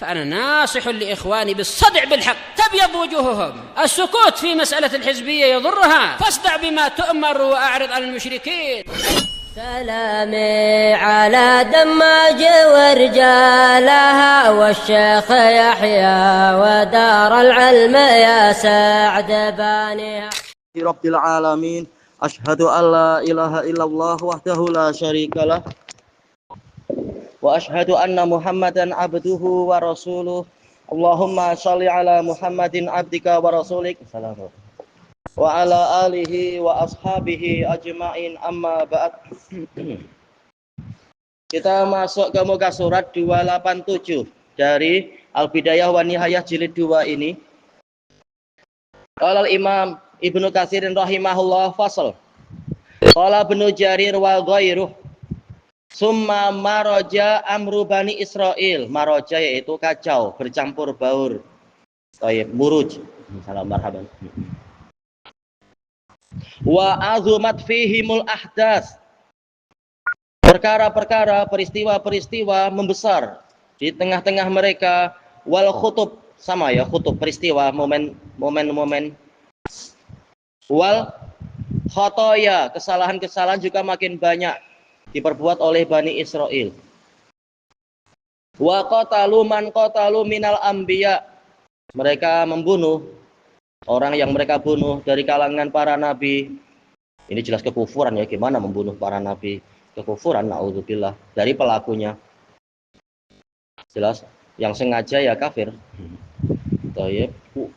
فأنا ناصح لإخواني بالصدع بالحق تبيض وجوههم. السكوت في مسألة الحزبية يضرها، فاصدع بما تؤمر وأعرض عن المشركين. سلامي على دماج ورجالها والشيخ يحيى ودار العلم يا سعد بانيها. رب العالمين أشهد أن لا إله إلا الله وحده لا شريك له وأشهد أن محمدا عبده ورسوله. اللهم صل على محمد عبدك ورسولك wa ala alihi wa ashabihi ajma'in, amma ba'd. Kita masuk ke muka surat 287 dari Al-Bidayah wa Nihayah jilid 2 ini. Qala al-Imam Ibnu Katsir rahimahullah fasal. Qala Ibnu Jarir wa ghairuh. Summa maraja amru Bani Israil. Maraja yaitu kacau, bercampur baur. Tayyib, muruj. Salam marhaban. Wa azumat fihimul ahdas. Perkara-perkara, peristiwa-peristiwa membesar di tengah-tengah mereka. Wal khutub, sama ya, khutub peristiwa, momen-momen. Wal khotoya, kesalahan-kesalahan juga makin banyak diperbuat oleh Bani Israel. Wa qatalu man qatalu minal anbiya. Mereka membunuh orang yang mereka bunuh dari kalangan para nabi. Ini jelas kekufuran ya, gimana membunuh para nabi? Kekufuran, naudzubillah, dari pelakunya. Jelas, yang sengaja ya kafir. Tayyib.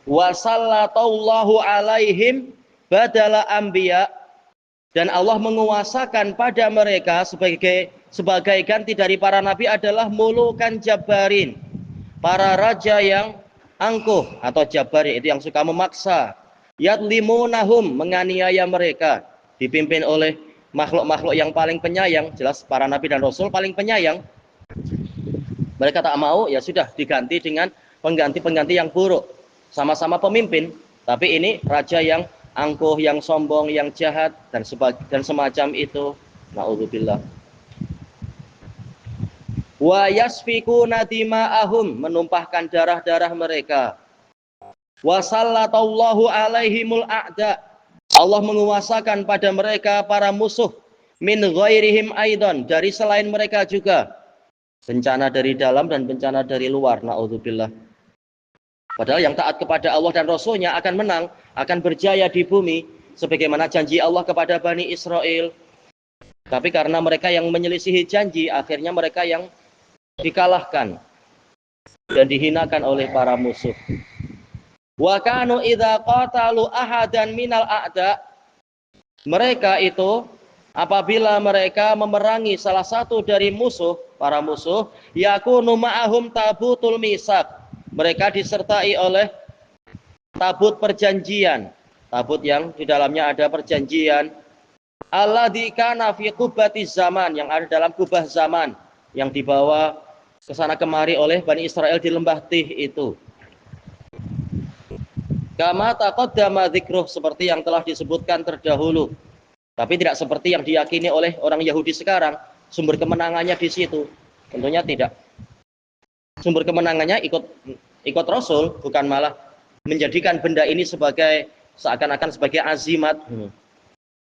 Wa sallallahu alaihim badala anbiya. Dan Allah menguasakan pada mereka sebagai ganti dari para nabi adalah mulukan jabarin. Para raja yang angkuh atau jabari, itu yang suka memaksa. Yadlimunahum, menganiaya mereka, dipimpin oleh makhluk-makhluk yang paling penyayang. Jelas para nabi dan rasul paling penyayang. Mereka tak mau, ya sudah diganti dengan pengganti-pengganti yang buruk. Sama-sama pemimpin, tapi ini raja yang angkuh, yang sombong, yang jahat dan semacam itu. Naudzubillah. Wa yasfikuna dima'ahum, menumpahkan darah-darah mereka. Wa sallatallahu alaihimul a'da, Allah menguasakan pada mereka para musuh. Min ghairihim aidan, dari selain mereka juga. Bencana dari dalam dan bencana dari luar. Naudzubillah. Padahal yang taat kepada Allah dan Rasulnya akan menang, akan berjaya di bumi, sebagaimana janji Allah kepada Bani Israel. Tapi karena mereka yang menyelisihi janji, akhirnya mereka yang dikalahkan dan dihinakan oleh para musuh. Wa kanu idza qatalu ahadan minal a'da. Mereka itu apabila mereka memerangi salah satu dari musuh, para musuh, yakunu ma'ahum tabutul misak. Mereka disertai oleh tabut perjanjian. Tabut yang di dalamnya ada perjanjian. Alladzi kana fi qubbati zaman, yang ada dalam kubah zaman, yang dibawa ke sana kemari oleh Bani Israel di lembah Tih itu. Kama taqaddama dzikruh, seperti yang telah disebutkan terdahulu. Tapi tidak seperti yang diyakini oleh orang Yahudi sekarang, sumber kemenangannya di situ. Tentunya tidak. Sumber kemenangannya ikut Rasul, bukan malah menjadikan benda ini sebagai seakan-akan sebagai azimat,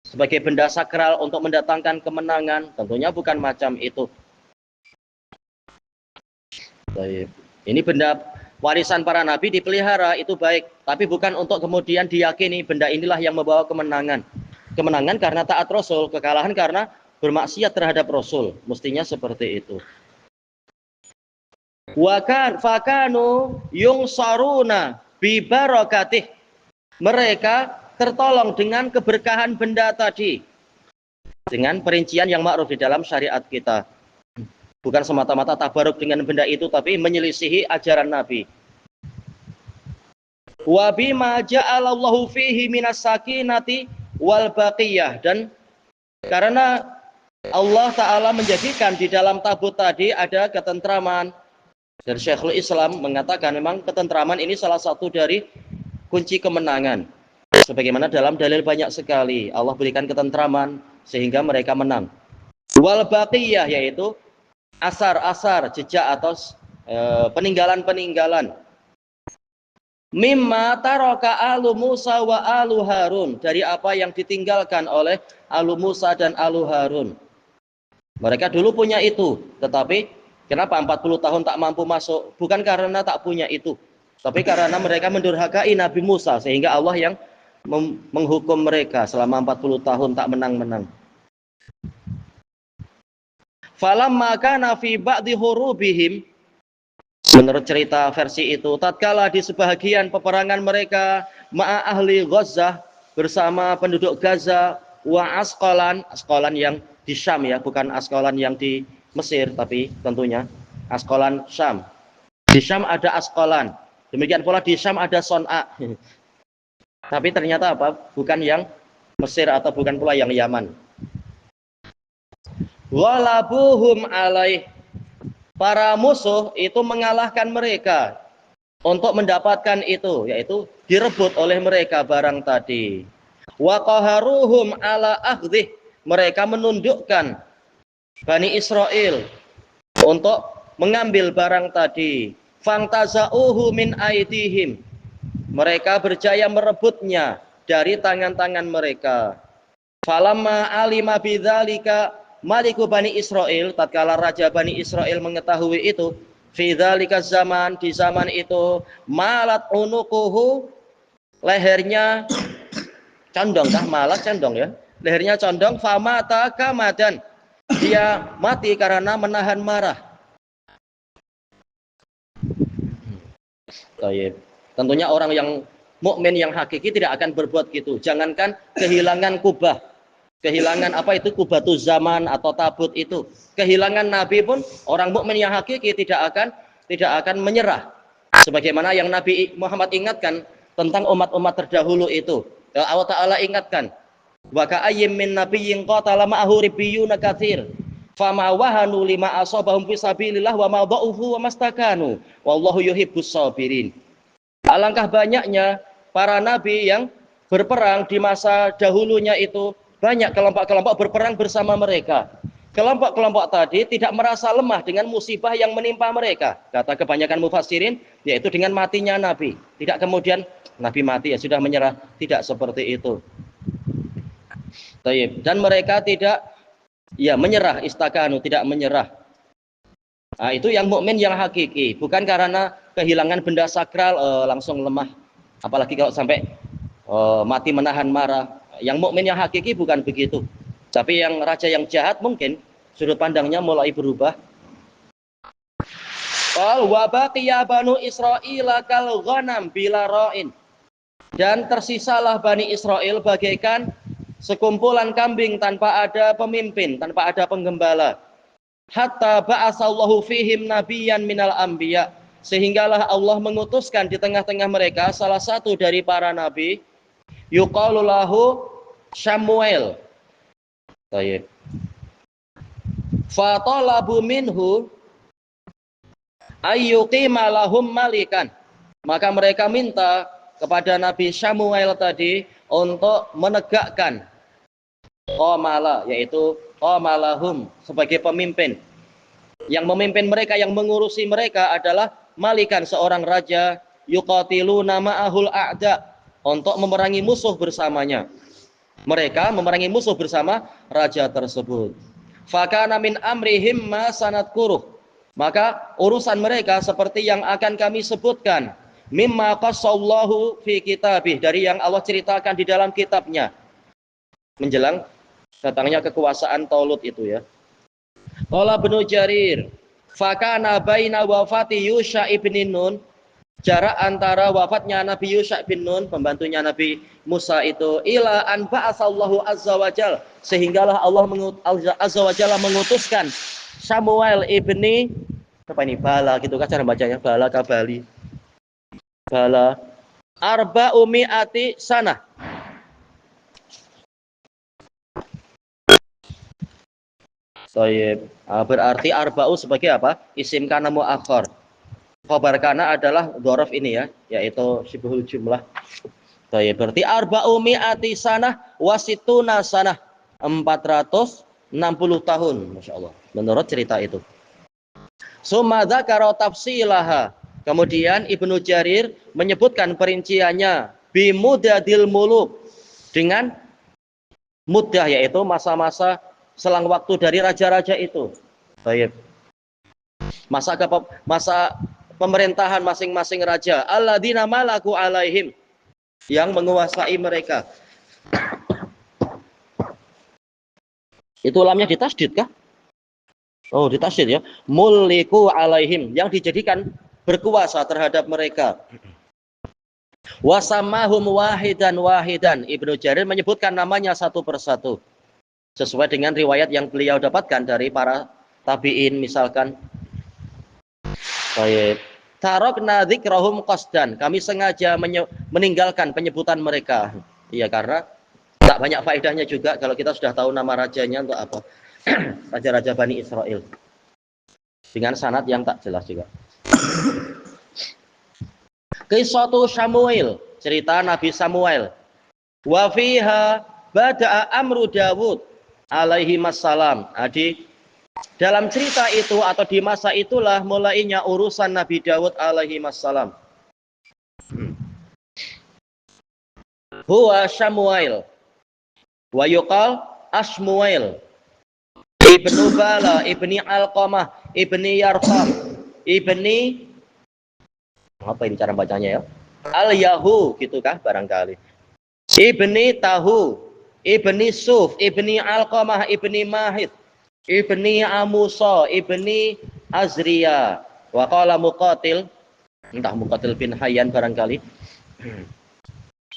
sebagai benda sakral untuk mendatangkan kemenangan. Tentunya bukan macam itu. Ini benda warisan para nabi dipelihara, itu baik, tapi bukan untuk kemudian diyakini benda inilah yang membawa kemenangan. Kemenangan karena taat Rasul, kekalahan karena bermaksiat terhadap Rasul. Mestinya seperti itu. Wa kan fakanu yungsaruna bi barakatih. Mereka tertolong dengan keberkahan benda tadi. Dengan perincian yang ma'ruf di dalam syariat kita. Bukan semata-mata tabaruk dengan benda itu, tapi menyelisihi ajaran Nabi. Wa bima ja'alallahu fihi minas sakinati wal baqiyah. Dan karena Allah Ta'ala menjadikan di dalam tabut tadi ada ketentraman. Dan Syekhul Islam mengatakan memang ketentraman ini salah satu dari kunci kemenangan. Sebagaimana dalam dalil banyak sekali Allah berikan ketentraman sehingga mereka menang. Wal baqiyah, yaitu asar-asar, jejak atau peninggalan-peninggalan. Mimma taraka alu Musa wa alu Harun, dari apa yang ditinggalkan oleh alu Musa dan alu Harun. Mereka dulu punya itu, tetapi kenapa 40 tahun tak mampu masuk? Bukan karena tak punya itu, tapi karena mereka mendurhakai Nabi Musa, sehingga Allah yang menghukum mereka selama 40 tahun tak menang-menang. Falamma kana fi ba'di hurubihim, menurut cerita versi itu, tatkala di sebahagian peperangan mereka ma'a ahli Gaza, bersama penduduk Gaza, wa Asqalan, Asqalan yang di Syam ya, bukan Asqalan yang di Mesir, tapi tentunya Asqalan Syam. Di Syam ada Asqalan, demikian pula di Syam ada Son'a. Tapi ternyata apa? Bukan yang Mesir atau bukan pula yang Yaman. Walabuhum alaih, para musuh itu mengalahkan mereka untuk mendapatkan itu, yaitu direbut oleh mereka barang tadi. Wa qaharuhum ala akhdih, mereka menundukkan Bani Israel untuk mengambil barang tadi. Fantaza'uhu min aidihim, mereka berjaya merebutnya dari tangan-tangan mereka. Falamma alima bidzalika Maliku Bani Israel, tatkala Raja Bani Israel mengetahui itu, fi dzalika zaman, di zaman itu, malat unuquhu, lehernya condong, malat condong ya, lehernya condong, famata kamadan, dia mati karena menahan marah. Tentunya orang yang mukmin yang hakiki tidak akan berbuat gitu. Jangankan kehilangan kubah, kehilangan apa itu kubatuz zaman atau tabut itu, kehilangan Nabi pun orang mukmin yang hakiki tidak akan menyerah. Sebagaimana yang Nabi Muhammad ingatkan tentang umat-umat terdahulu itu. Allah Ta'ala ingatkan, wa ka'ayyim min nabiyyin qatala ma'ahu ribbiyuna katsir fama wahanu lima asabahum fi sabilillah wa ma dha'ufu wa mastakanu wallahu yuhibbus sabirin. Alangkah banyaknya para nabi yang berperang di masa dahulunya itu, banyak kelompok-kelompok berperang bersama mereka. Kelompok-kelompok tadi tidak merasa lemah dengan musibah yang menimpa mereka. Kata kebanyakan mufassirin, yaitu dengan matinya Nabi. Tidak kemudian Nabi mati ya sudah menyerah. Tidak seperti itu. Dan mereka tidak menyerah, istakanu, tidak menyerah. Nah, itu yang mukmin yang hakiki. Bukan karena kehilangan benda sakral langsung lemah. Apalagi kalau sampai mati menahan marah. Yang mukmin yang hakiki bukan begitu. Tapi yang raja yang jahat mungkin sudut pandangnya mulai berubah. Qal wa baqiya banu Israila kal ghanam bila ra'in. Dan tersisalah Bani Israel bagaikan sekumpulan kambing tanpa ada pemimpin, tanpa ada penggembala. Hatta ba'asallahu fihim nabiyyan minal anbiya, sehinggalah Allah mengutuskan di tengah-tengah mereka salah satu dari para nabi, yuqalu lahu Samuel. Baik. Fatalabu minhu ayyuqima lahum malikan. Maka mereka minta kepada Nabi Samuel tadi untuk menegakkan qamala, yaitu qamalahum, sebagai pemimpin. Yang memimpin mereka, yang mengurusi mereka adalah malikan, seorang raja, yuqatiluna ma'ahul a'da, untuk memerangi musuh bersamanya. Mereka memerangi musuh bersama raja tersebut. Fakana min amrihim ma sanadkuruh, maka urusan mereka seperti yang akan kami sebutkan, mimma qassallahu fi kitabih, dari yang Allah ceritakan di dalam kitabnya menjelang datangnya kekuasaan Talut itu ya. Qala Ibnu Jarir, fakana baina wafati Yusha ibn Nun, jarak antara wafatnya Nabi Yusha bin Nun, pembantunya Nabi Musa itu, ila an ba'atsallahu azza wajal, sehinggalah Allah azza wajalla mengutuskan Samuel ibni apa ini, Bala gitu kan cara bacanya, Bala Kabali, Bala arba'umi'ati sanah, berarti arba'u sebagai apa? Isim kana muakhar. Khabar kana adalah dzaraf ini ya, yaitu sibhul jumlah. Berarti arba'u mi'ati sanah wasituna sanah, 460 tahun, Masya Allah menurut cerita itu. Summa dzakara tafsilaha. Kemudian Ibnu Jarir menyebutkan perinciannya bimudadil muluk, dengan mudah, yaitu masa-masa selang waktu dari raja-raja itu. Baik. Masa pemerintahan masing-masing raja, alladzina malaku alaihim, yang menguasai mereka. Itu lamnya ditasdid kah? Oh, ditasdid ya. Muliku alaihim, yang dijadikan berkuasa terhadap mereka. Wasamahum wahidan wahidan. Ibnu Jarir menyebutkan namanya satu persatu, sesuai dengan riwayat yang beliau dapatkan dari para tabi'in misalkan. Baik. Tarokna dzikrahum qasdan. Kami sengaja meninggalkan penyebutan mereka. Iya, karena tak banyak faedahnya juga kalau kita sudah tahu nama rajanya untuk apa. Raja-raja Bani Israel. Dengan sanad yang tak jelas juga. Qissatu Samuel, cerita Nabi Samuel. Wa fiha bada'a amru Dawud alaihi wassalam. Dalam cerita itu atau di masa itulah mulainya urusan Nabi Dawud alaihi wassalam. Huwa Samuel wa yuqal Asmuel ibnu Bala ibni Alqamah ibni Yarfam ibni, apa ini cara bacanya ya? Al-Yahu gitukah barangkali. Ibni Tahu, ibni Suf, ibni Alqamah, ibni Mahid, ibni Amusa, ibni Azriya. Wa qala Muqatil, entah Muqatil bin Hayyan barangkali.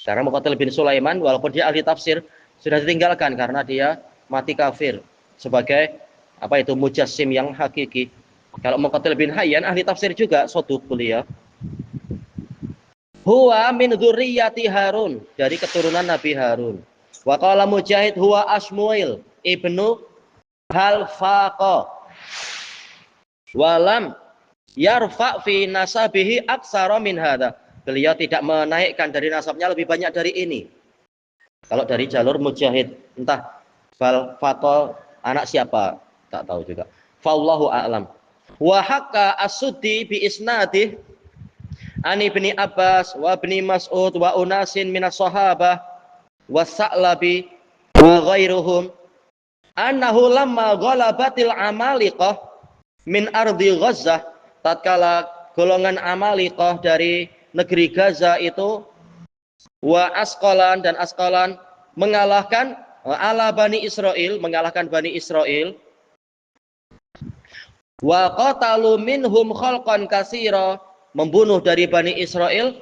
Karena Muqatil bin Sulaiman walaupun dia ahli tafsir sudah ditinggalkan karena dia mati kafir sebagai apa itu mujassim yang hakiki. Kalau Muqatil bin Hayyan ahli tafsir juga, soduq beliau. Huwa min dzurriyyati Harun, dari keturunan Nabi Harun. Wa qala Mujahid huwa Asmuel ibnu Halfaqa. Walam yarfa fi nasabihi aksara min hadza. Beliau tidak menaikkan dari nasabnya lebih banyak dari ini. Kalau dari jalur Mujahid, entah Falfaqa anak siapa, tak tahu juga. Fallahu a'lam. Wa haqqa as-Suddi bi isnadih Ani bin Abbas wa bin Mas'ud wa unasin minas sahabah wa Sa'labi wa ghairuhum annahu lamma ghalabatil Amaliqah min ardi Ghazzah, tatkala golongan Amaliqah dari negeri Gaza itu, wa Asqalan, dan Asqalan mengalahkan ala Bani Israel, mengalahkan Bani Israel, wa qatalu minhum khalqan katsira, membunuh dari Bani Israel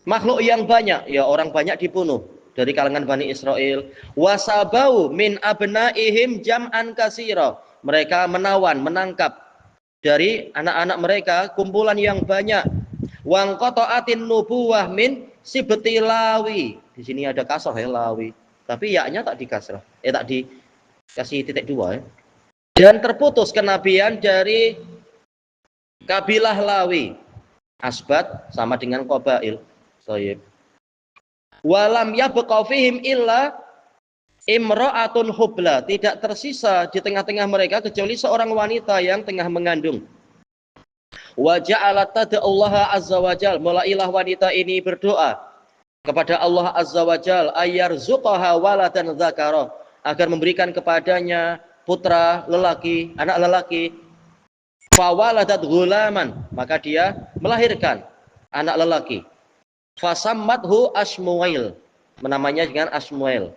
makhluk yang banyak, ya orang banyak dibunuh dari kalangan Bani Israel. Wasabau min abnaihim jam'an katsira, mereka menawan, menangkap dari anak-anak mereka kumpulan yang banyak. Wangqata'atin nubuwah min sibti Lawi, di sini ada kasrah ya, Lawi, tapi yaknya tak dikasrah, tak dikasih titik dua ya. Dan terputus kenabian dari kabilah Lawi. Asbat sama dengan qabail. Thayyib. Walam yabqa fihim illa imra'atun hubla, tidak tersisa di tengah-tengah mereka kecuali seorang wanita yang tengah mengandung. Wa ja'alat tad'ullaha azza wajal, mulailah wanita ini berdoa kepada Allah azza wajal ayyarzuqaha waladan dzakara, agar memberikan kepadanya putra lelaki, anak lelaki. Fawaladat ghulaman, maka dia melahirkan anak lelaki. Fasammathu Asmuel, menamanya dengan Asmuel.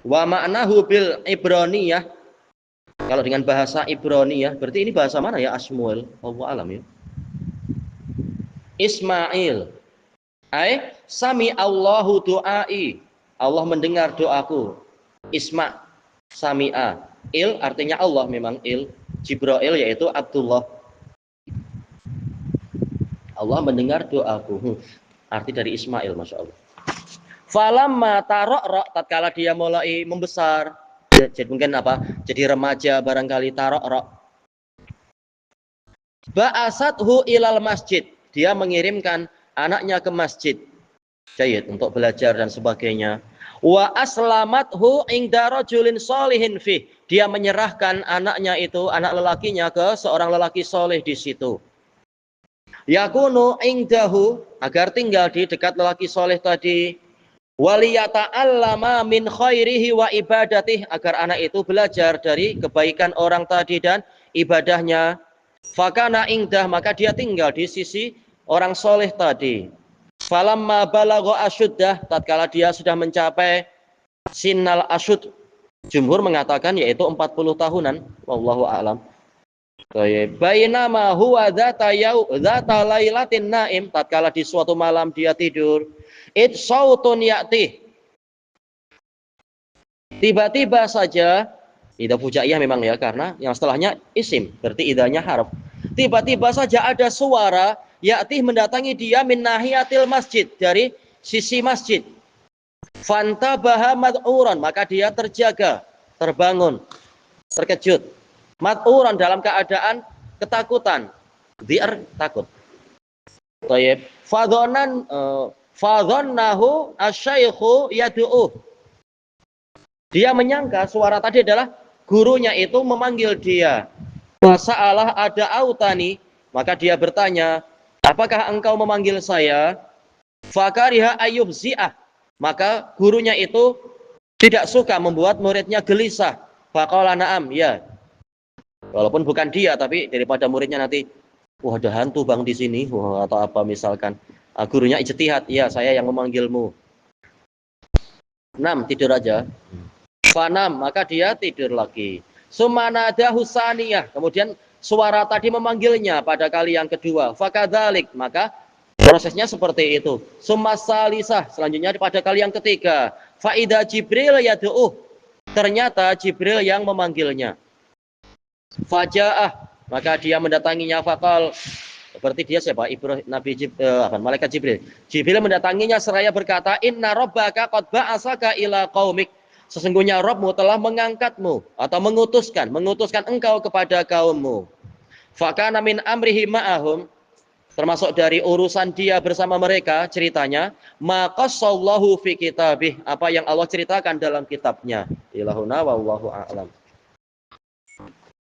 Wa ma'nahu bil Ibraniyah, kalau dengan bahasa Ibraniyah berarti ini bahasa mana ya Asmuel? Allahu alam ya. Ismail. Ai sami Allahu du'ai, Allah mendengar doaku. Isma, sami'a. Il artinya Allah, memang il. Jibril yaitu Abdullah. Allah mendengar doaku. Arti dari Ismail, masya Allah. Falamma tarok, tatkala dia mulai membesar, jadi mungkin apa? Jadi remaja barangkali, tarok. Ba'asathu ilal masjid, dia mengirimkan anaknya ke masjid. Jayid, untuk belajar dan sebagainya. Wa aslamathu inda rajulin sholihin fih, dia menyerahkan anaknya itu, anak lelakinya ke seorang lelaki soleh di situ. Yakunu ingdahu, agar tinggal di dekat lelaki soleh tadi. Waliyata'allama min khairihi wa ibadatih, agar anak itu belajar dari kebaikan orang tadi dan ibadahnya. Fakana ingdah, maka dia tinggal di sisi orang soleh tadi. Falamma balagha asyuddah, tatkala dia sudah mencapai sinal asyud, jumhur mengatakan yaitu 40 tahunan, wallahu a'lam. Bainama huwa dzata lailatin naim, tatkala di suatu malam dia tidur, it sautun ya'ti, tiba-tiba saja, ida fujaiyah memang ya, karena yang setelahnya isim, berarti idanya harf. Tiba-tiba saja ada suara ya'ti, mendatangi dia, min nahiyatil masjid, dari sisi masjid. Fantabaha mad'uran, maka dia terjaga, terbangun, terkejut. Mad'uran, dalam keadaan ketakutan. Dhi'r, takut. Tayyib. Fadhannahu asyaikhu yad'uh. Dia menyangka suara tadi adalah gurunya itu memanggil dia. Wasa'alah ada autani, maka dia bertanya, apakah engkau memanggil saya? Fakariha ayyubzi'ah, maka gurunya itu tidak suka membuat muridnya gelisah. Faqala na'am, ya. Walaupun bukan dia, tapi daripada muridnya nanti, wah ada hantu bang di sini, wah, atau apa misalkan. Gurunya ijtihad, ya saya yang memanggilmu. 6, tidur aja. Fanam, maka dia tidur lagi. Sumanada husaniyah, kemudian suara tadi memanggilnya pada kali yang kedua. Fakadzalik, maka prosesnya seperti itu. Sumasalisah, selanjutnya pada kali yang ketiga. Faida Jibril yad'uh, ternyata Jibril yang memanggilnya. Faja'ah, maka dia mendatanginya. Faqal, berarti dia siapa? Malaikat Jibril. Jibril mendatanginya seraya berkata, inna rabbaka qad ba'asaka ila qaumik, sesungguhnya Rabbmu telah mengangkatmu atau mengutuskan engkau kepada kaummu. Fakana min amrihi ma'ahum, termasuk dari urusan dia bersama mereka, ceritanya, maqassallahu fi kitabih, apa yang Allah ceritakan dalam kitabnya. Ilahuna wallahu a'lam.